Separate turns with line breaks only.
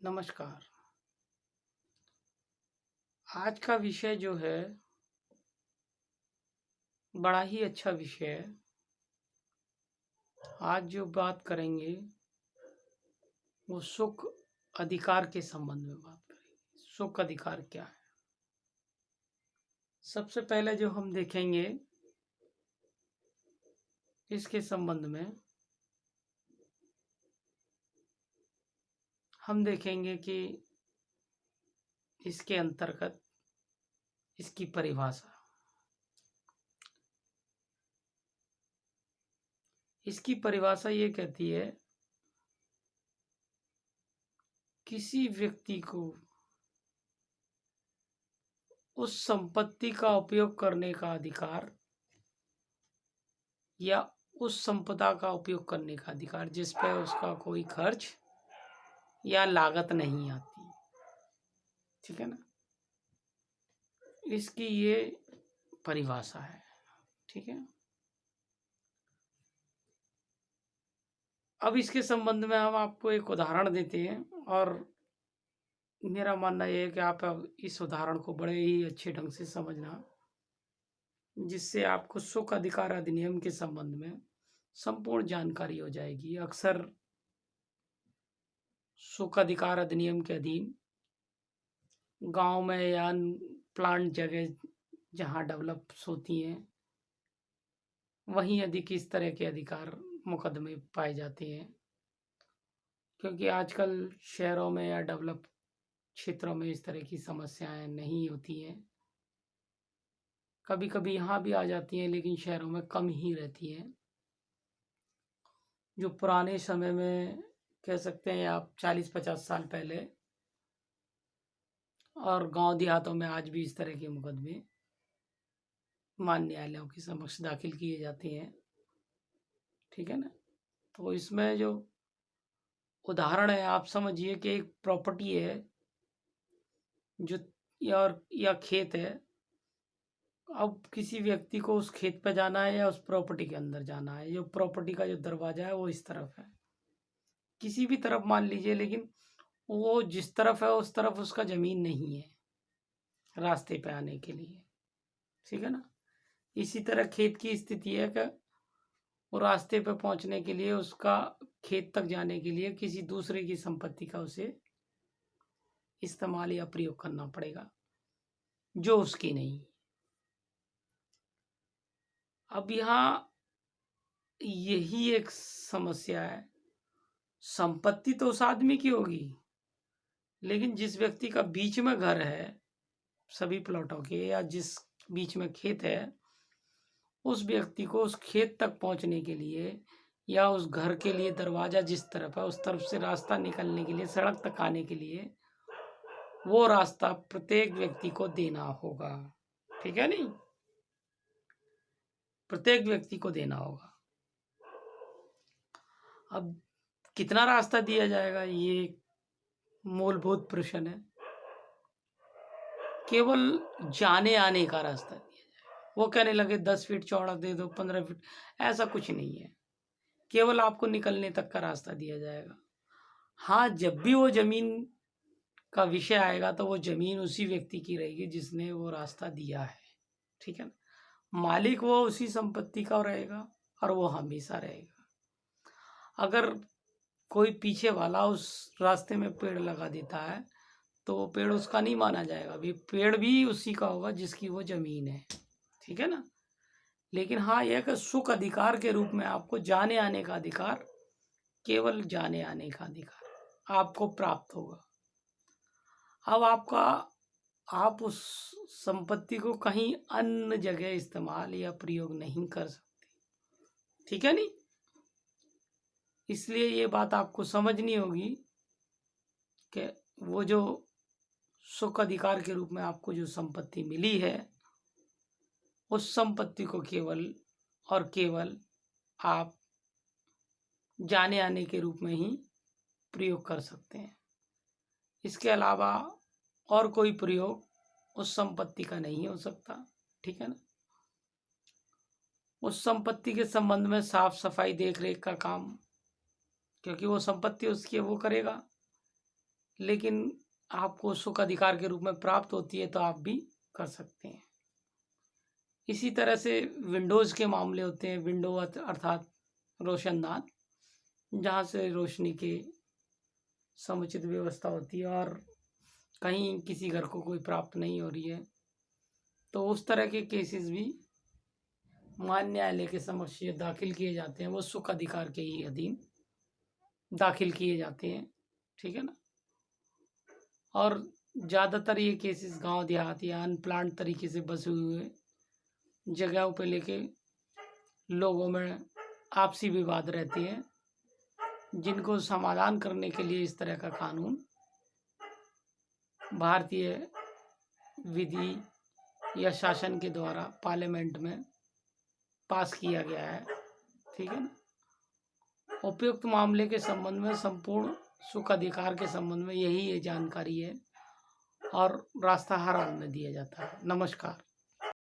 नमस्कार। आज का विषय जो है बड़ा ही अच्छा विषय है। आज जो बात करेंगे वो सुख अधिकार के संबंध में बात करेंगे। सुख अधिकार क्या है? सबसे पहले जो हम देखेंगे इसके संबंध में हम देखेंगे कि इसके अंतर्गत इसकी परिभाषा। इसकी परिभाषा ये कहती है किसी व्यक्ति को उस संपत्ति का उपयोग करने का अधिकार या उस संपदा का उपयोग करने का अधिकार जिस पे उसका कोई खर्च या लागत नहीं आती। ठीक है ना? इसकी ये परिभाषा है। ठीक है। अब इसके संबंध में हम आपको एक उदाहरण देते हैं और मेरा मानना यह है कि आप अब इस उदाहरण को बड़े ही अच्छे ढंग से समझना, जिससे आपको सुख अधिकार अधिनियम के संबंध में संपूर्ण जानकारी हो जाएगी। अक्सर सुख अधिकार अधिनियम के अधीन गांव में या प्लांट जगह जहां डेवलप्स होती हैं वहीं अधिक इस तरह के अधिकार मुकदमे पाए जाते हैं, क्योंकि आजकल शहरों में या डेवलप क्षेत्रों में इस तरह की समस्याएं नहीं होती हैं। कभी कभी यहाँ भी आ जाती हैं लेकिन शहरों में कम ही रहती हैं। जो पुराने समय में कह सकते हैं आप 40-50 साल पहले और गांव देहातों में आज भी इस तरह के मुकदमे मान्य न्यायालयों के समक्ष दाखिल किए जाते हैं। ठीक है ना? तो इसमें जो उदाहरण है आप समझिए कि एक प्रॉपर्टी है जो या खेत है। अब किसी व्यक्ति को उस खेत पे जाना है या उस प्रॉपर्टी के अंदर जाना है। जो प्रॉपर्टी का जो दरवाजा है वो इस तरफ है, किसी भी तरफ मान लीजिए, लेकिन वो जिस तरफ है उस तरफ उसका जमीन नहीं है रास्ते पे आने के लिए। ठीक है ना? इसी तरह खेत की स्थिति है कि वो रास्ते पे पहुंचने के लिए उसका खेत तक जाने के लिए किसी दूसरे की संपत्ति का उसे इस्तेमाल या प्रयोग करना पड़ेगा जो उसकी नहीं। अब यहाँ यही एक समस्या है। संपत्ति तो उस आदमी की होगी, लेकिन जिस व्यक्ति का बीच में घर है सभी प्लॉटों के या जिस बीच में खेत है, उस व्यक्ति को उस खेत तक पहुंचने के लिए या उस घर के लिए दरवाजा जिस तरफ है उस तरफ से रास्ता निकलने के लिए, सड़क तक आने के लिए वो रास्ता प्रत्येक व्यक्ति को देना होगा। ठीक है नहीं? प्रत्येक व्यक्ति को देना होगा। अब कितना रास्ता दिया जाएगा ये मूलभूत प्रश्न है। केवल जाने आने का रास्ता दिया जाएगा। वो कहने लगे 10 फीट चौड़ा दे दो, 15 फीट, ऐसा कुछ नहीं है। केवल आपको निकलने तक का रास्ता दिया जाएगा। हाँ, जब भी वो जमीन का विषय आएगा तो वो जमीन उसी व्यक्ति की रहेगी जिसने वो रास्ता दिया है। ठीक है ना? मालिक वो उसी संपत्ति का रहेगा और वो हमेशा रहेगा। अगर कोई पीछे वाला उस रास्ते में पेड़ लगा देता है तो वो पेड़ उसका नहीं माना जाएगा। अभी पेड़ भी उसी का होगा जिसकी वो जमीन है। ठीक है ना? लेकिन हाँ, यह कि सुख अधिकार के रूप में आपको जाने आने का अधिकार, केवल जाने आने का अधिकार आपको प्राप्त होगा। अब आप उस संपत्ति को कहीं अन्य जगह इस्तेमाल या प्रयोग नहीं कर सकते। ठीक है नहीं? इसलिए ये बात आपको समझनी होगी कि वो जो सुख अधिकार के रूप में आपको जो संपत्ति मिली है उस संपत्ति को केवल और केवल आप जाने आने के रूप में ही प्रयोग कर सकते हैं। इसके अलावा और कोई प्रयोग उस संपत्ति का नहीं हो सकता। ठीक है ना? उस संपत्ति के संबंध में साफ सफाई देख रेख का काम, क्योंकि वो संपत्ति उसकी वो करेगा, लेकिन आपको सुख अधिकार के रूप में प्राप्त होती है तो आप भी कर सकते हैं। इसी तरह से विंडोज़ के मामले होते हैं, विंडो अर्थात रोशनदान, जहाँ से रोशनी की समुचित व्यवस्था होती है और कहीं किसी घर को कोई प्राप्त नहीं हो रही है, तो उस तरह के केसेस भी मान्य न्यायालय के समक्ष ये दाखिल किए जाते हैं, वो सुख अधिकार के ही अधीन दाखिल किए जाते हैं, ठीक है ना। और ज़्यादातर ये केसेस गांव देहात या अनप्लान्ड तरीके से बसे हुए जगहों पे लेके लोगों में आपसी विवाद रहते हैं, जिनको समाधान करने के लिए इस तरह का कानून भारतीय विधि या शासन के द्वारा पार्लियामेंट में पास किया गया है, ठीक है ना। उपयुक्त मामले के संबंध में संपूर्ण सुख अधिकार के संबंध में यही ये जानकारी है और रास्ता हर हाल में दिया जाता है। नमस्कार।